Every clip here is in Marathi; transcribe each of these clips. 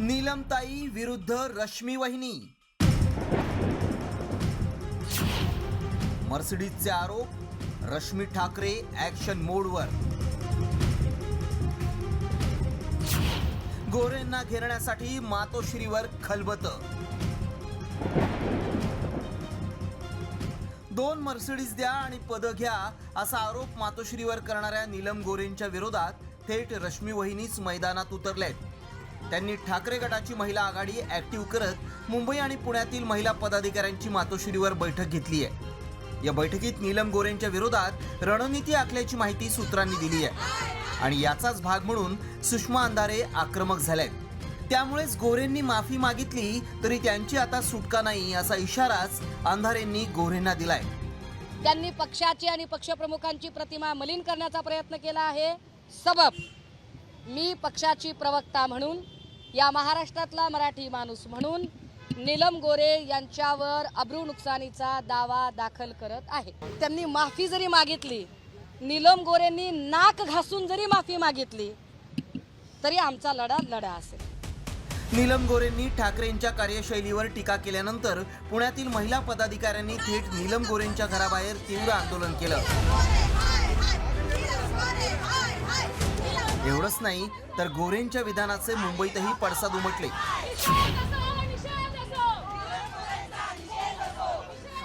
नीलमताई विरुद्ध रश्मी वहिनी, मर्सिडीजचे आरोप, रश्मी ठाकरे ऍक्शन मोडवर. गोरेंना घेरण्यासाठी मातोश्रीवर खलबत. 2 मर्सिडीज द्या आणि पद घ्या असा आरोप मातोश्रीवर करणाऱ्या नीलम गोरेंच्या विरोधात थेट रश्मी वहिनीच मैदानात उतरलेत. त्यांनी ठाकरे गटाची महिला आघाडी ऍक्टिव्ह करत मुंबई आणि पुण्यातील महिला पदाधिकाऱ्यांची मातोश्रीवर बैठक घेतली आहे. या बैठकीत नीलम गोरेंच्या विरोधात रणनीती आखल्याची माहिती सूत्रांनी दिली आहे आणि याचाच भाग म्हणून सुषमा अंधारे आक्रमक झाल्यात. त्यामुळेच गोरेंनी माफी मागितली तरी त्यांची आता सुटका नाही असा इशाराच अंधारेंनी गोरेंना दिलाय. त्यांनी पक्षाची आणि पक्षप्रमुखांची प्रतिमा मलिन करण्याचा प्रयत्न केला आहे. सबब मी पक्षाची प्रवक्ता म्हणून, या महाराष्ट्रातला मराठी माणूस म्हणून नीलम गोरे यांच्यावर अब्रू नुकसानीचा दावा दाखल करत आहे. त्यांनी माफी जरी मागितली, नीलम गोरेंनी नाक घासून जरी माफी मागितली तरी आमचा लढा असेल. नीलम गोरेंनी ठाकरेंच्या कार्यशैलीवर टीका केल्यानंतर पुण्यातील महिला पदाधिकाऱ्यांनी थेट नीलम गोरेंच्या घराबाहेर तीव्र आंदोलन केलं. एवढंच नाही तर गोरेंच्या विधानाचे मुंबईतही पडसाद उमटले.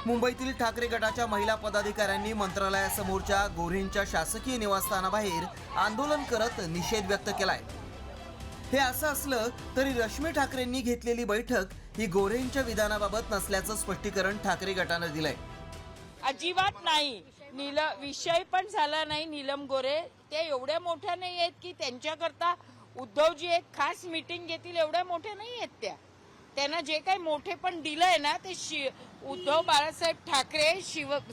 मुंबईतील ठाकरे गटाच्या महिला पदाधिकाऱ्यांनी मंत्रालयासमोरच्या गोरेंच्या शासकीय निवासस्थानाबाहेर आंदोलन करत निषेध व्यक्त केलाय. हे असं असलं तरी रश्मी ठाकरेंनी घेतलेली बैठक ही गोरेंच्या विधानाबाबत नसल्याचं स्पष्टीकरण ठाकरे गटानं दिलंय. अजिबात नाही. विषय पण झाला नाही. नीलम गोरे त्या एवढ्या मोठ्या नाही आहेत की त्यांच्याकरता उद्धवजी एक खास मीटिंग घेतील, एवढ्या मोठ्या नाही आहेत. त्यांना जे काही मोठे पण दिलंय ना ते उद्धव बाळासाहेब ठाकरे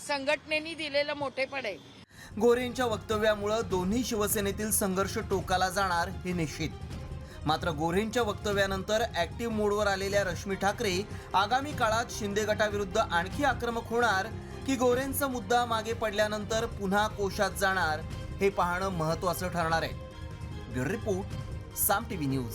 संघटनेने दिलेलं मोठेपण आहे. गोरेंच्या वक्तव्यामुळे दोन्ही शिवसेनेतील संघर्ष टोकाला जाणार हे निश्चित. मात्र गोरेंच्या वक्तव्यानंतर ऍक्टिव्ह मोडवर आलेल्या रश्मी ठाकरे आगामी काळात शिंदे गटाविरुद्ध आणखी आक्रमक होणार की गोरेंचा मुद्दा मागे पडल्यानंतर पुन्हा कोशात जाणार हे पाहणं महत्त्वाचं ठरणार आहे. ब्युरो रिपोर्ट, साम टीव्ही न्यूज.